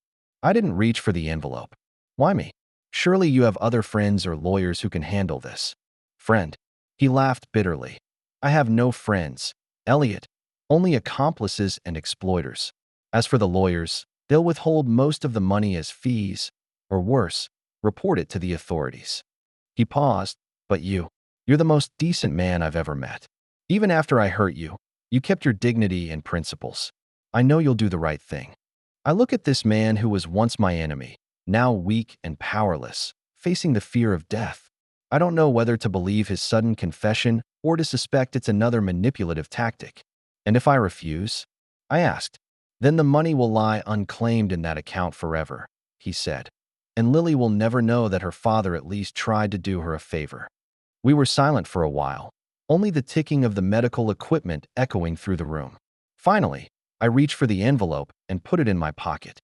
I didn't reach for the envelope. "Why me? Surely you have other friends or lawyers who can handle this." "Friend?" He laughed bitterly. "I have no friends, Elliot. Only accomplices and exploiters. As for the lawyers, they'll withhold most of the money as fees, or worse, report it to the authorities." He paused. "But you're the most decent man I've ever met. Even after I hurt you, you kept your dignity and principles. I know you'll do the right thing." I look at this man who was once my enemy, now weak and powerless, facing the fear of death. I don't know whether to believe his sudden confession or to suspect it's another manipulative tactic. "And if I refuse?" I asked. "Then the money will lie unclaimed in that account forever," he said. "And Lily will never know that her father at least tried to do her a favor." We were silent for a while, only the ticking of the medical equipment echoing through the room. Finally, I reached for the envelope and put it in my pocket.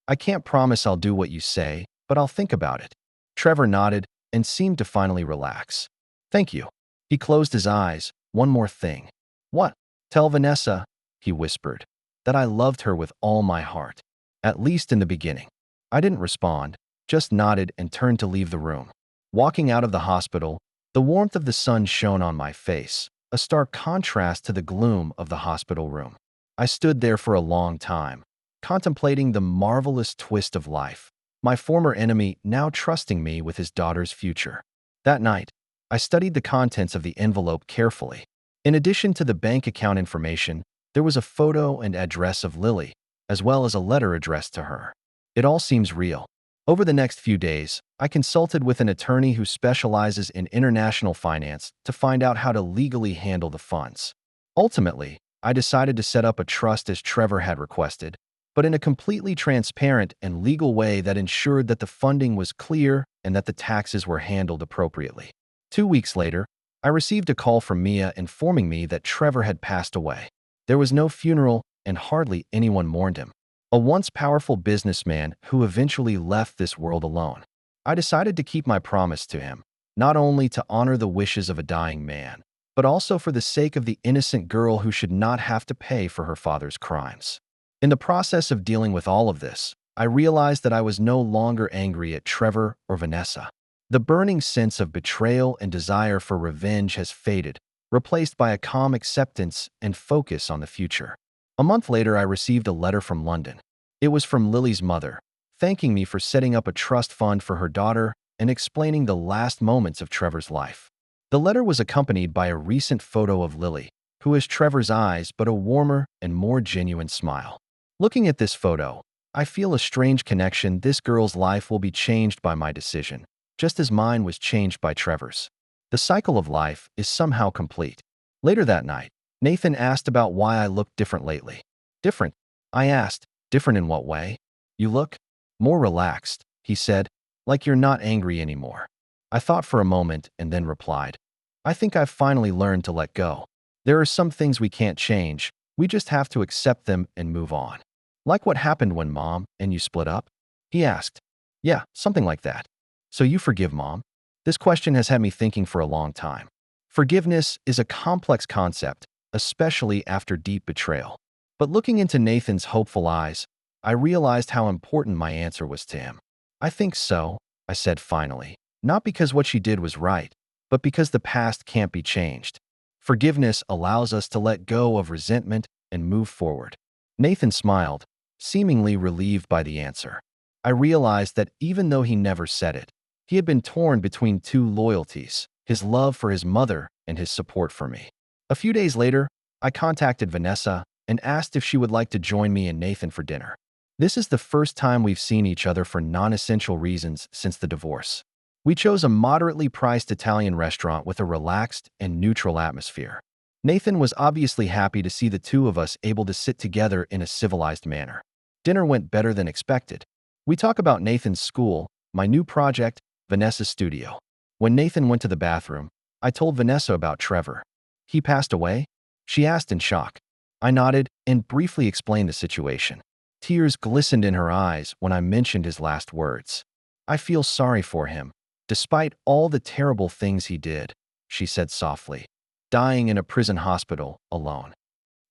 "I can't promise I'll do what you say, but I'll think about it." Trevor nodded and seemed to finally relax. "Thank you." He closed his eyes. "One more thing." "What?" "Tell Vanessa," he whispered, "that I loved her with all my heart, at least in the beginning. I didn't respond, just nodded and turned to leave the room. Walking out of the hospital, the warmth of the sun shone on my face, a stark contrast to the gloom of the hospital room. I stood there for a long time, contemplating the marvelous twist of life, my former enemy now trusting me with his daughter's future. That night, I studied the contents of the envelope carefully. In addition to the bank account information, there was a photo and address of Lily, as well as a letter addressed to her. It all seems real. Over the next few days, I consulted with an attorney who specializes in international finance to find out how to legally handle the funds. Ultimately, I decided to set up a trust as Trevor had requested, but in a completely transparent and legal way that ensured that the funding was clear and that the taxes were handled appropriately. 2 weeks later, I received a call from Mia informing me that Trevor had passed away. There was no funeral and hardly anyone mourned him. A once powerful businessman who eventually left this world alone. I decided to keep my promise to him, not only to honor the wishes of a dying man, but also for the sake of the innocent girl who should not have to pay for her father's crimes. In the process of dealing with all of this, I realized that I was no longer angry at Trevor or Vanessa. The burning sense of betrayal and desire for revenge has faded, replaced by a calm acceptance and focus on the future. A month later, I received a letter from London. It was from Lily's mother, thanking me for setting up a trust fund for her daughter and explaining the last moments of Trevor's life. The letter was accompanied by a recent photo of Lily, who has Trevor's eyes but a warmer and more genuine smile. Looking at this photo, I feel a strange connection. This girl's life will be changed by my decision, just as mine was changed by Trevor's. The cycle of life is somehow complete. Later that night, Nathan asked about why I looked different lately. Different? I asked. Different in what way? You look more relaxed, he said, like you're not angry anymore. I thought for a moment and then replied, I think I've finally learned to let go. There are some things we can't change. We just have to accept them and move on. Like what happened when Mom and you split up? He asked. Yeah, something like that. So you forgive Mom? This question has had me thinking for a long time. Forgiveness is a complex concept, especially after deep betrayal. But looking into Nathan's hopeful eyes, I realized how important my answer was to him. I think so, I said finally, not because what she did was right, but because the past can't be changed. Forgiveness allows us to let go of resentment and move forward. Nathan smiled, seemingly relieved by the answer. I realized that even though he never said it, he had been torn between two loyalties, his love for his mother and his support for me. A few days later, I contacted Vanessa and asked if she would like to join me and Nathan for dinner. This is the first time we've seen each other for non-essential reasons since the divorce. We chose a moderately priced Italian restaurant with a relaxed and neutral atmosphere. Nathan was obviously happy to see the two of us able to sit together in a civilized manner. Dinner went better than expected. We talk about Nathan's school, my new project, Vanessa's studio. When Nathan went to the bathroom, I told Vanessa about Trevor. He passed away? She asked in shock. I nodded and briefly explained the situation. Tears glistened in her eyes when I mentioned his last words. I feel sorry for him, despite all the terrible things he did, she said softly. Dying in a prison hospital, alone.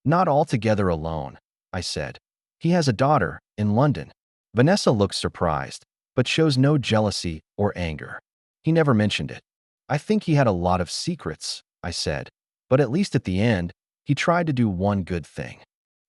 Not altogether alone, I said. He has a daughter, in London. Vanessa looked surprised, but shows no jealousy or anger. He never mentioned it. I think he had a lot of secrets, I said, but at least at the end, he tried to do one good thing.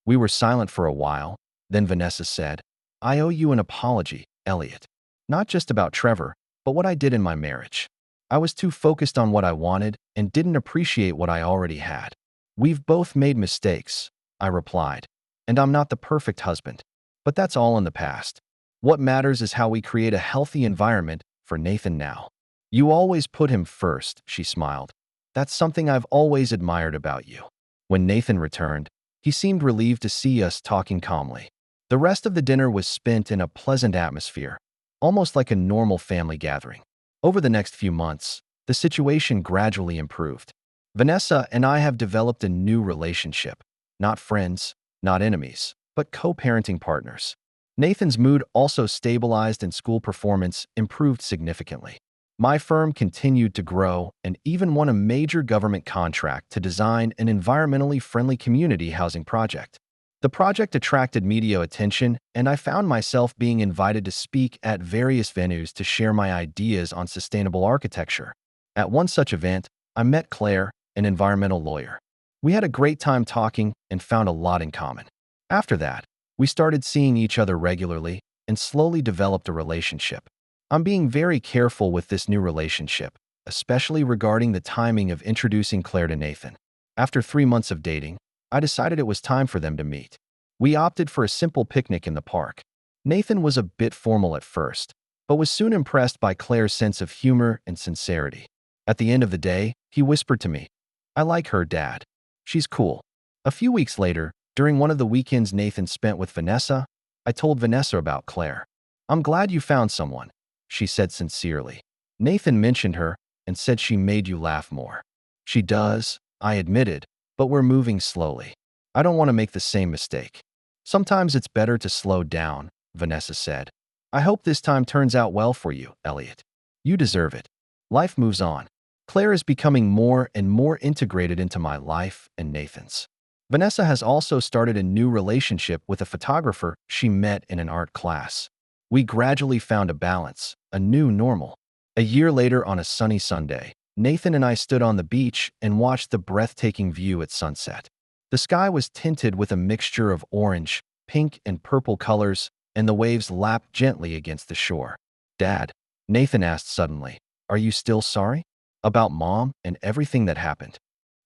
We were silent for a while, then Vanessa said, I owe you an apology, Elliot. Not just about Trevor, but what I did in my marriage. I was too focused on what I wanted and didn't appreciate what I already had. We've both made mistakes, I replied, and I'm not the perfect husband. But that's all in the past. What matters is how we create a healthy environment for Nathan now. You always put him first, she smiled. That's something I've always admired about you. When Nathan returned, he seemed relieved to see us talking calmly. The rest of the dinner was spent in a pleasant atmosphere, almost like a normal family gathering. Over the next few months, the situation gradually improved. Vanessa and I have developed a new relationship. Not friends, not enemies, but co-parenting partners. Nathan's mood also stabilized and school performance improved significantly. My firm continued to grow and even won a major government contract to design an environmentally friendly community housing project. The project attracted media attention, and I found myself being invited to speak at various venues to share my ideas on sustainable architecture. At one such event, I met Claire, an environmental lawyer. We had a great time talking and found a lot in common. After that, we started seeing each other regularly and slowly developed a relationship. I'm being very careful with this new relationship, especially regarding the timing of introducing Claire to Nathan. After 3 months of dating, I decided it was time for them to meet. We opted for a simple picnic in the park. Nathan was a bit formal at first, but was soon impressed by Claire's sense of humor and sincerity. At the end of the day, he whispered to me, "I like her, Dad. She's cool." A few weeks later, during one of the weekends Nathan spent with Vanessa, I told Vanessa about Claire. "I'm glad you found someone," she said sincerely. Nathan mentioned her and said she made you laugh more. "She does," I admitted, "but we're moving slowly. I don't want to make the same mistake." "Sometimes it's better to slow down," Vanessa said. "I hope this time turns out well for you, Elliot. You deserve it." Life moves on. Claire is becoming more and more integrated into my life and Nathan's. Vanessa has also started a new relationship with a photographer she met in an art class. We gradually found a balance, a new normal. A year later, on a sunny Sunday, Nathan and I stood on the beach and watched the breathtaking view at sunset. The sky was tinted with a mixture of orange, pink, and purple colors, and the waves lapped gently against the shore. "Dad," Nathan asked suddenly, "are you still sorry? About Mom and everything that happened?"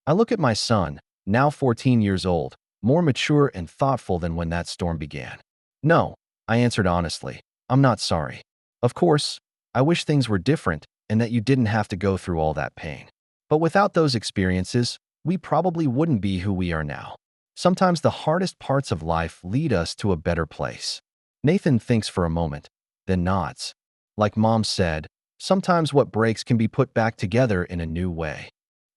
I look at my son, now 14 years old, more mature and thoughtful than when that storm began. "No," I answered honestly, "I'm not sorry. Of course, I wish things were different and that you didn't have to go through all that pain. But without those experiences, we probably wouldn't be who we are now. Sometimes the hardest parts of life lead us to a better place." Nathan thinks for a moment, then nods. "Like Mom said, sometimes what breaks can be put back together in a new way."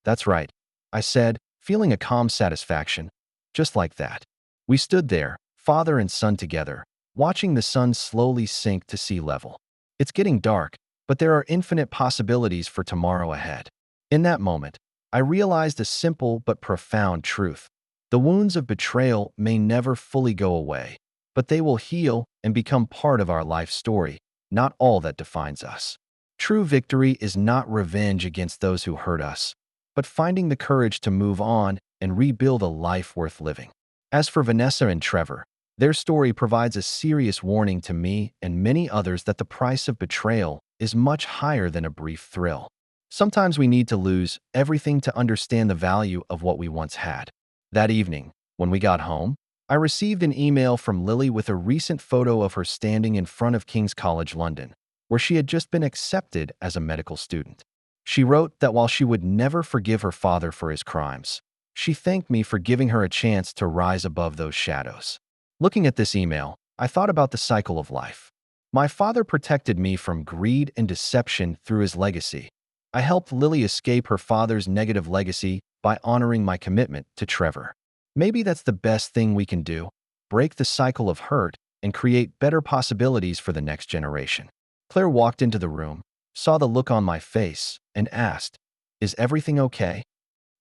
"That's right," I said, feeling a calm satisfaction. Just like that. We stood there, father and son together, watching the sun slowly sink to sea level. It's getting dark, but there are infinite possibilities for tomorrow ahead. In that moment, I realized a simple but profound truth. The wounds of betrayal may never fully go away, but they will heal and become part of our life story, not all that defines us. True victory is not revenge against those who hurt us, but finding the courage to move on and rebuild a life worth living. As for Vanessa and Trevor, their story provides a serious warning to me and many others that the price of betrayal is much higher than a brief thrill. Sometimes we need to lose everything to understand the value of what we once had. That evening, when we got home, I received an email from Lily with a recent photo of her standing in front of King's College London, where she had just been accepted as a medical student. She wrote that while she would never forgive her father for his crimes, she thanked me for giving her a chance to rise above those shadows. Looking at this email, I thought about the cycle of life. My father protected me from greed and deception through his legacy. I helped Lily escape her father's negative legacy by honoring my commitment to Trevor. Maybe that's the best thing we can do: break the cycle of hurt and create better possibilities for the next generation. Claire walked into the room, saw the look on my face, and asked, "Is everything okay?"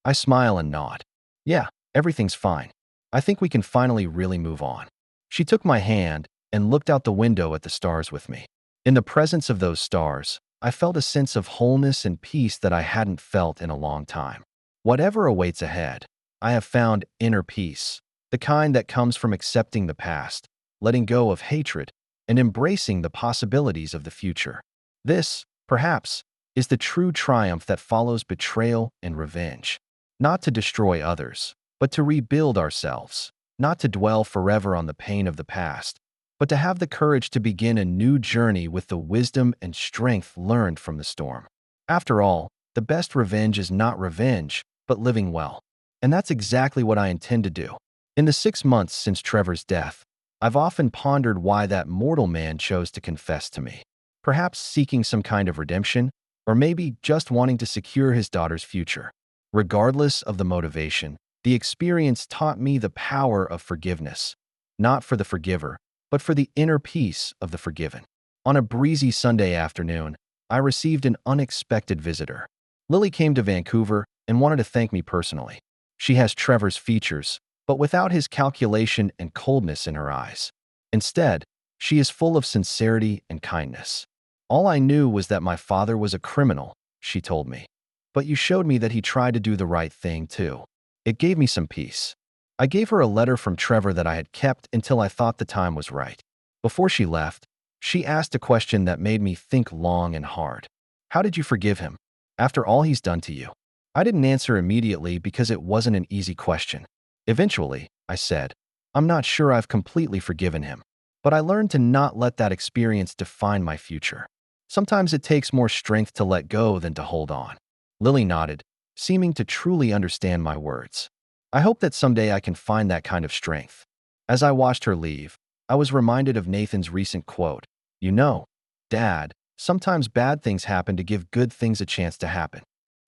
I smile and nod. "Yeah, everything's fine. I think we can finally really move on." She took my hand and looked out the window at the stars with me. In the presence of those stars, I felt a sense of wholeness and peace that I hadn't felt in a long time. Whatever awaits ahead, I have found inner peace, the kind that comes from accepting the past, letting go of hatred, and embracing the possibilities of the future. This, perhaps, is the true triumph that follows betrayal and revenge. Not to destroy others, but to rebuild ourselves. Not to dwell forever on the pain of the past, but to have the courage to begin a new journey with the wisdom and strength learned from the storm. After all, the best revenge is not revenge, but living well. And that's exactly what I intend to do. In the 6 months since Trevor's death, I've often pondered why that mortal man chose to confess to me. Perhaps seeking some kind of redemption, or maybe just wanting to secure his daughter's future. Regardless of the motivation, the experience taught me the power of forgiveness, not for the forgiver, but for the inner peace of the forgiven. On a breezy Sunday afternoon, I received an unexpected visitor. Lily came to Vancouver and wanted to thank me personally. She has Trevor's features, but without his calculation and coldness in her eyes. Instead, she is full of sincerity and kindness. All I knew was that my father was a criminal, she told me. But you showed me that he tried to do the right thing, too. It gave me some peace. I gave her a letter from Trevor that I had kept until I thought the time was right. Before she left, she asked a question that made me think long and hard. How did you forgive him, after all he's done to you? I didn't answer immediately because it wasn't an easy question. Eventually, I said, I'm not sure I've completely forgiven him, but I learned to not let that experience define my future. Sometimes it takes more strength to let go than to hold on. Lily nodded, seeming to truly understand my words. I hope that someday I can find that kind of strength. As I watched her leave, I was reminded of Nathan's recent quote. You know, Dad, sometimes bad things happen to give good things a chance to happen.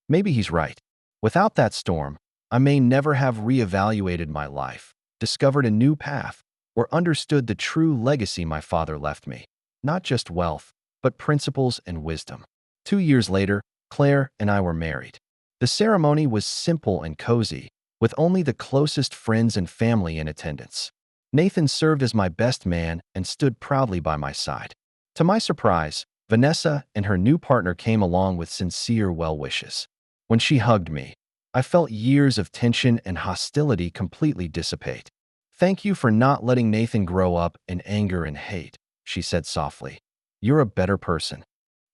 Maybe he's right. Without that storm, I may never have reevaluated my life, discovered a new path, or understood the true legacy my father left me. Not just wealth, but principles and wisdom. 2 years later, Claire and I were married. The ceremony was simple and cozy, with only the closest friends and family in attendance. Nathan served as my best man and stood proudly by my side. To my surprise, Vanessa and her new partner came along with sincere well wishes. When she hugged me, I felt years of tension and hostility completely dissipate. Thank you for not letting Nathan grow up in anger and hate, she said softly. You're a better person.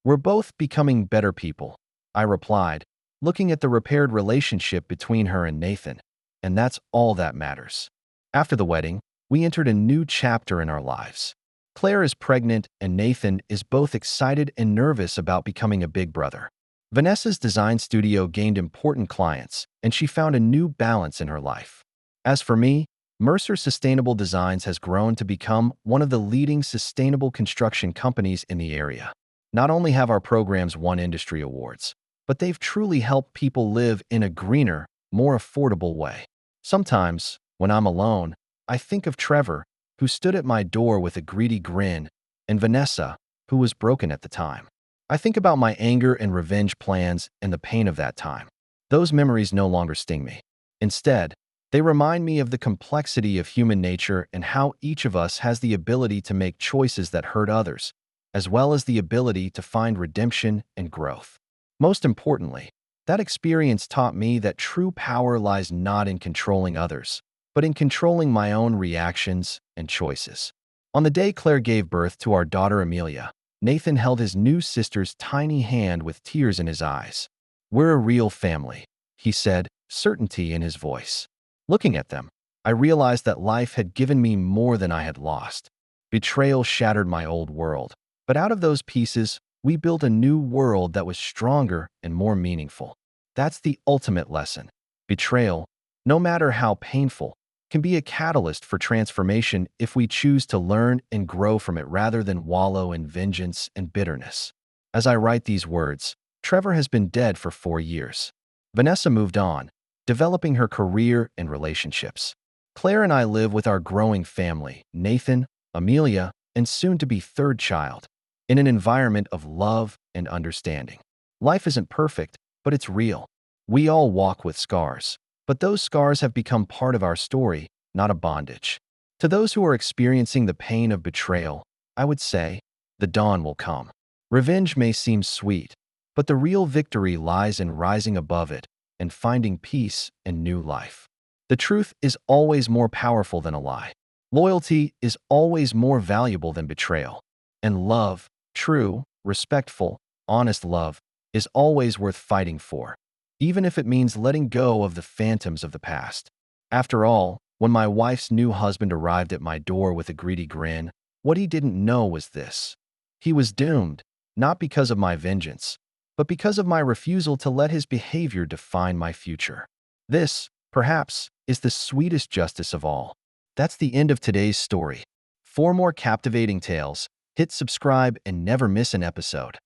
We're both becoming better people, I replied, looking at the repaired relationship between her and Nathan. And that's all that matters. After the wedding, we entered a new chapter in our lives. Claire is pregnant and Nathan is both excited and nervous about becoming a big brother. Vanessa's design studio gained important clients, and she found a new balance in her life. As for me, Mercer Sustainable Designs has grown to become one of the leading sustainable construction companies in the area. Not only have our programs won industry awards, but they've truly helped people live in a greener, more affordable way. Sometimes, when I'm alone, I think of Trevor, who stood at my door with a greedy grin, and Vanessa, who was broken at the time. I think about my anger and revenge plans and the pain of that time. Those memories no longer sting me. Instead, they remind me of the complexity of human nature and how each of us has the ability to make choices that hurt others, as well as the ability to find redemption and growth. Most importantly, that experience taught me that true power lies not in controlling others, but in controlling my own reactions and choices. On the day Claire gave birth to our daughter Amelia, Nathan held his new sister's tiny hand with tears in his eyes. We're a real family, he said, certainty in his voice. Looking at them, I realized that life had given me more than I had lost. Betrayal shattered my old world, but out of those pieces, we built a new world that was stronger and more meaningful. That's the ultimate lesson. Betrayal, no matter how painful, can be a catalyst for transformation if we choose to learn and grow from it rather than wallow in vengeance and bitterness. As I write these words, Trevor has been dead for 4 years. Vanessa moved on, developing her career and relationships. Claire and I live with our growing family, Nathan, Amelia, and soon-to-be third child, in an environment of love and understanding. Life isn't perfect, but it's real. We all walk with scars, but those scars have become part of our story, not a bondage. To those who are experiencing the pain of betrayal, I would say, the dawn will come. Revenge may seem sweet, but the real victory lies in rising above it and finding peace and new life. The truth is always more powerful than a lie. Loyalty is always more valuable than betrayal. And love, true, respectful, honest love, is always worth fighting for, even if it means letting go of the phantoms of the past. After all, when my wife's new husband arrived at my door with a greedy grin, what he didn't know was this. He was doomed, not because of my vengeance, but because of my refusal to let his behavior define my future. This, perhaps, is the sweetest justice of all. That's the end of today's story. For more captivating tales, hit subscribe and never miss an episode.